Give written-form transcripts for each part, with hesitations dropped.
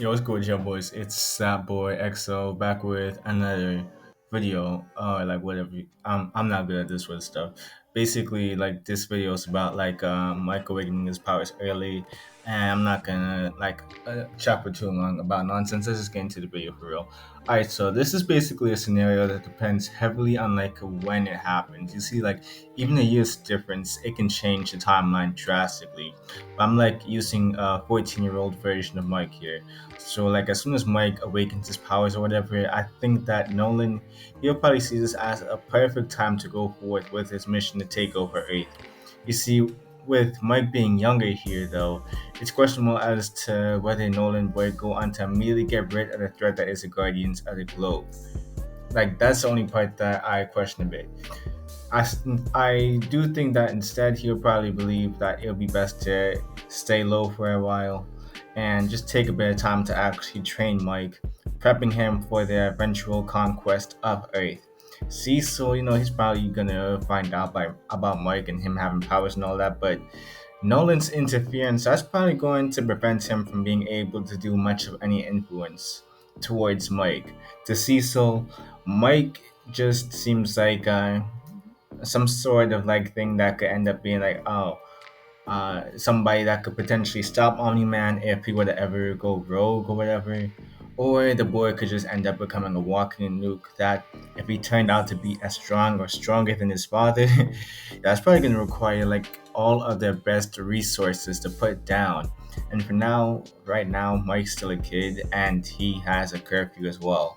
Yo, what's good with your boys? It's that boy XO back with another video. Like whatever. I'm not good at this sort of stuff. Basically, like this video is about like Mike awakening his powers early, and I'm not gonna like chat for too long about nonsense. Let's just get into the video for real. All right, so this is basically a scenario that depends heavily on like when it happens. You see, like even a year's difference, it can change the timeline drastically. I'm like using a 14-year-old version of Mike here. So like as soon as Mike awakens his powers or whatever, I think that Nolan he'll probably see this as a perfect time to go forward with his mission to take over Earth. You see, with Mike being younger here though, it's questionable as to whether Nolan would go on to immediately get rid of the threat that is the Guardians of the Globe. Like that's the only part that I question a bit. I do think that instead he'll probably believe that it'll be best to stay low for a while and just take a bit of time to actually train Mike, prepping him for the eventual conquest of Earth. See, so he's probably gonna find out about Mike and him having powers and all that, but Nolan's interference that's probably going to prevent him from being able to do much of any influence towards Mike. To Cecil, Mike just seems like some sort of like thing that could end up being like, oh, somebody that could potentially stop Omni Man if he were to ever go rogue or whatever. Or the boy could just end up becoming a walking nuke that, if he turned out to be as strong or stronger than his father, that's probably going to require like all of their best resources to put down. And for now, right now, Mike's still a kid and he has a curfew as well.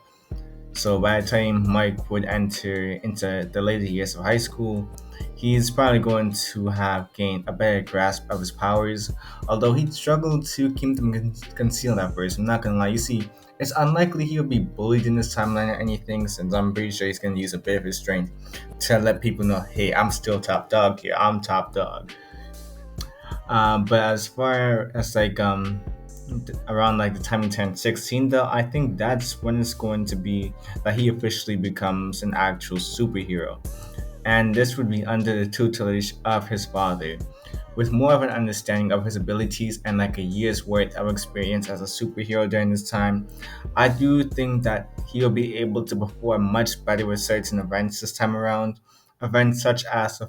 So by the time Mike would enter into the later years of high school, he's probably going to have gained a better grasp of his powers, although he'd struggle to keep them concealed at first. I'm not gonna lie, you see, it's unlikely he'll be bullied in this timeline or anything, since I'm pretty sure he's gonna use a bit of his strength to let people know, hey, I'm still top dog here, I'm top dog. But as far as like around like the time he turned 16 though, I think that's when it's going to be that he officially becomes an actual superhero, and this would be under the tutelage of his father. With more of an understanding of his abilities and like a year's worth of experience as a superhero during this time, I do think that he'll be able to perform much better with certain events this time around. Events such as the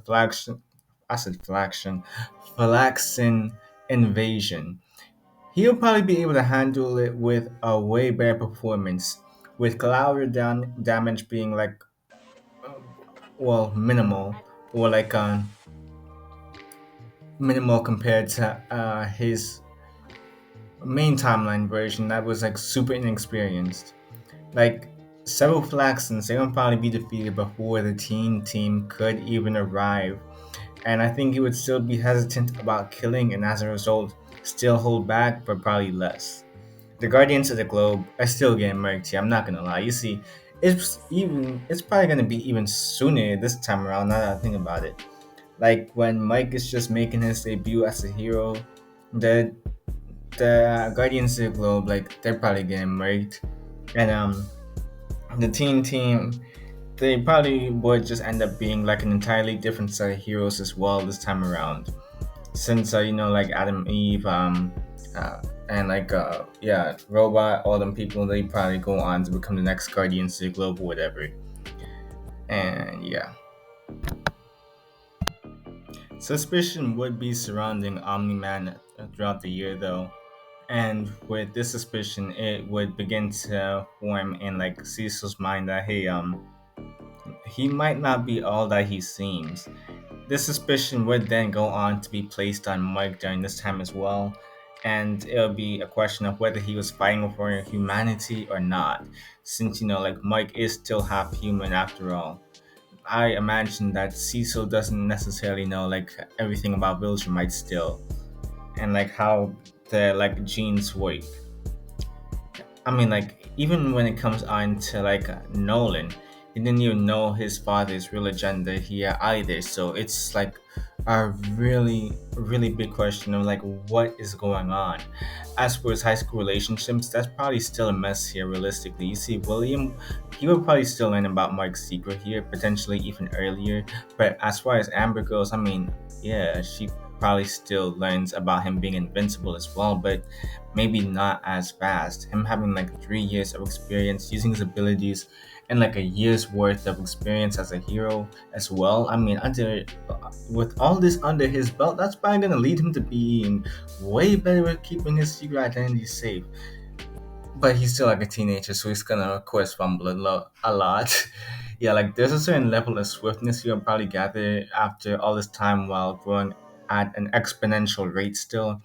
Flaxen invasion. He'll probably be able to handle it with a way better performance, with collateral damage being like, uh, well, minimal, or like minimal compared to his main timeline version that was like super inexperienced. Like several Flaxons, they will probably be defeated before the teen team could even arrive, and I think he would still be hesitant about killing, and as a result, still hold back, but probably less. The Guardians of the Globe are still getting murked here. I'm not gonna lie. You see, it's probably gonna be even sooner this time around. Now that I think about it, like when Mike is just making his debut as a hero, the the Guardians of the Globe, like they're probably getting murked, and the teen team, they probably would just end up being like an entirely different set of heroes as well this time around, since like Adam Eve, and like yeah, Robot, all them people, they probably go on to become the next Guardians of the Globe or whatever. And yeah, suspicion would be surrounding Omni Man throughout the year though. And with this suspicion, it would begin to form in like Cecil's mind that, hey, he might not be all that he seems. This suspicion would then go on to be placed on Mike during this time as well, and it'll be a question of whether he was fighting for humanity or not, since like Mike is still half human after all. I imagine that Cecil doesn't necessarily know like everything about Viltrumite still, and like how the like genes work. I mean, like, even when it comes on to like Nolan, he didn't even know his father's real agenda here either. So it's like a really big question of like what is going on. As for his high school relationships, that's probably still a mess here. Realistically, you see, William, he will probably still learn about Mike's secret here, potentially even earlier. But as far as Amber goes, I mean, yeah, she probably still learns about him being invincible as well, but maybe not as fast. Him having like 3 years of experience using his abilities and like a year's worth of experience as a hero as well. I mean, under with all this under his belt, that's probably gonna lead him to being way better at keeping his secret identity safe. But he's still like a teenager, so he's gonna of course fumble a lot. Yeah, like there's a certain level of swiftness you'll probably gather after all this time while growing at an exponential rate still.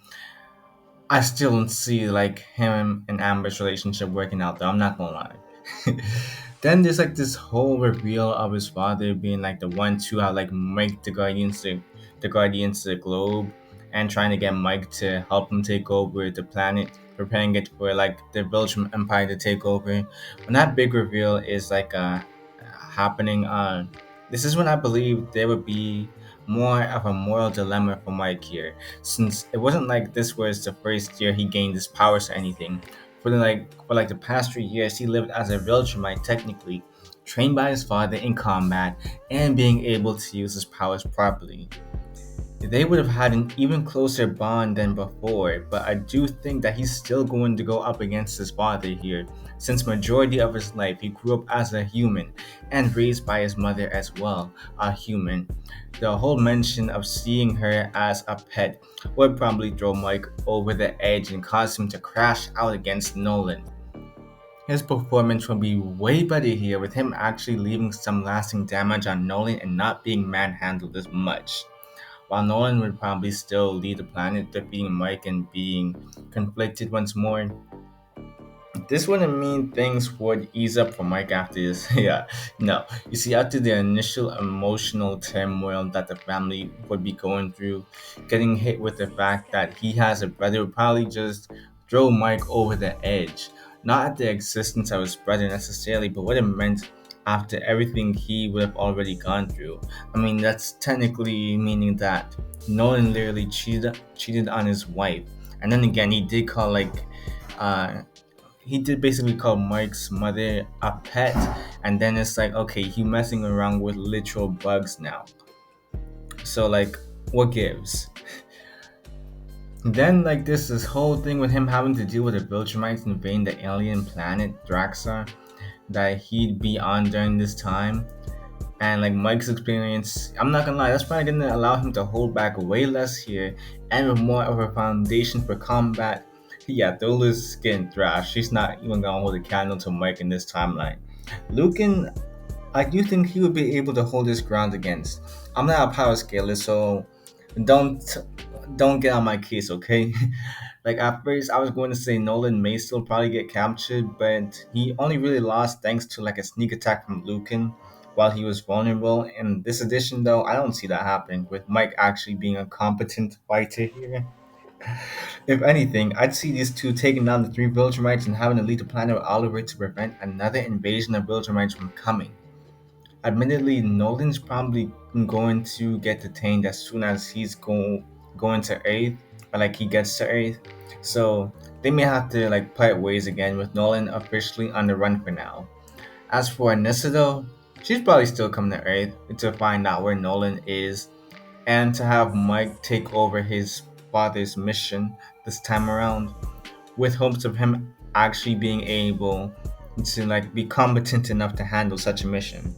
I still don't see like him and Amber's relationship working out though, I'm not gonna lie. Then there's like this whole reveal of his father being like the one to like make the Guardians to the globe and trying to get Mike to help him take over the planet, preparing it for like the Belgium Empire to take over. When that big reveal is like happening, this is when I believe there would be more of a moral dilemma for Mike here, since it wasn't like this was the first year he gained his powers or anything. For the past 3 years, he lived as a Viltrumite technically, trained by his father in combat and being able to use his powers properly. They would have had an even closer bond than before, but I do think that he's still going to go up against his father here, since majority of his life he grew up as a human and raised by his mother as well, a human. The whole mention of seeing her as a pet would probably throw Mike over the edge and cause him to crash out against Nolan. His performance will be way better here with him actually leaving some lasting damage on Nolan and not being manhandled as much. While Nolan would probably still lead the planet, defeating Mike and being conflicted once more, this wouldn't mean things would ease up for Mike after this. Yeah, no. You see, after the initial emotional turmoil that the family would be going through, getting hit with the fact that he has a brother would probably just throw Mike over the edge. Not at the existence of his brother necessarily, but what it meant after everything he would have already gone through. I mean, that's technically meaning that Nolan literally cheated on his wife. And then again, uh, he did basically call Mike's mother a pet, and then it's like, okay, he messing around with literal bugs now. So like, what gives? Then like this whole thing with him having to deal with the Viltrumites invading the alien planet Draxar that he'd be on during this time. And like Mike's experience, I'm not gonna lie, that's probably gonna allow him to hold back way less here and with more of a foundation for combat. Yeah, Thola's getting thrashed. She's not even gonna hold a candle to Mike in this timeline. Lucan, I do think he would be able to hold his ground against. I'm not a power scaler, so don't don't get on my case, okay? Like at first, I was going to say Nolan may still probably get captured, but he only really lost thanks to like a sneak attack from Lucan while he was vulnerable. In this edition, though, I don't see that happening with Mike actually being a competent fighter here. If anything, I'd see these two taking down the three Viltrumites and having to lead the planet with Oliver to prevent another invasion of Viltrumites from coming. Admittedly, Nolan's probably going to get detained as soon as going to Earth, or like he gets to Earth. So they may have to like part ways again with Nolan officially on the run for now. As for Anissa though, she's probably still coming to Earth to find out where Nolan is and to have Mike take over his father's mission this time around, with hopes of him actually being able to like be competent enough to handle such a mission.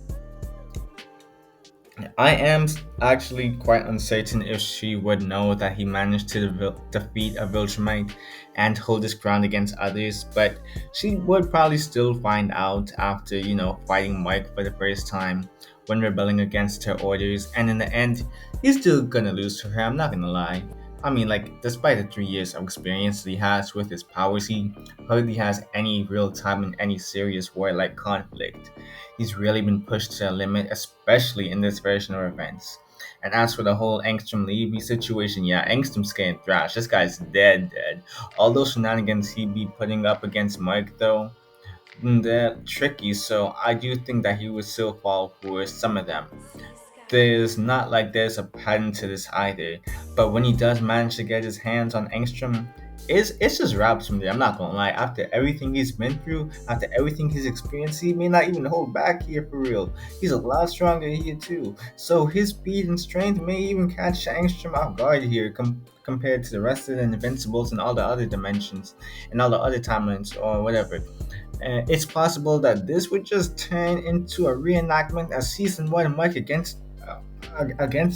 I am actually quite uncertain if she would know that he managed to defeat a Viltrumite and hold his ground against others, but she would probably still find out after, fighting Mike for the first time when rebelling against her orders, and in the end, he's still gonna lose to her, I'm not gonna lie. I mean, like, despite the 3 years of experience he has with his powers, he hardly has any real time in any serious war like conflict. He's really been pushed to the limit, especially in this version of events. And as for the whole Angstrom Levy situation, yeah, Angstrom's getting thrashed. This guy's dead. All those shenanigans he'd be putting up against Mike, though, they're tricky, so I do think that he would still fall for some of them. There's not like there's a pattern to this either, but when he does manage to get his hands on Angstrom, it's just raps from there. I'm not gonna lie. After everything he's been through, after everything he's experienced, he may not even hold back here for real. He's a lot stronger here too. So his speed and strength may even catch Angstrom off guard here, compared to the rest of the Invincibles and all the other dimensions and all the other timelines or whatever. It's possible that this would just turn into a reenactment of season one Mike against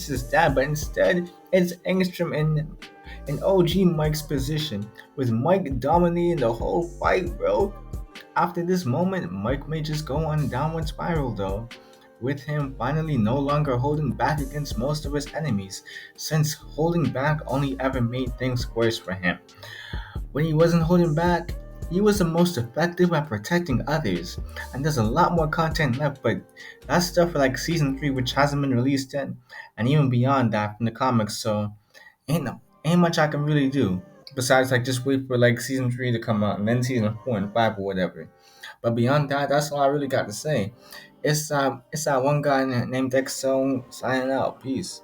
his dad, but instead it's Engstrom in OG Mike's position, with Mike dominating the whole fight, bro. After this moment, Mike may just go on a downward spiral though, with him finally no longer holding back against most of his enemies, since holding back only ever made things worse for him. When he wasn't holding back, he was the most effective at protecting others. And there's a lot more content left, but that's stuff for like season 3, which hasn't been released yet, and even beyond that from the comics. So ain't much I can really do besides like just wait for like season 3 to come out and then season 4 and 5 or whatever. But beyond that, that's all I really got to say. It's that one guy named XO signing out. Peace.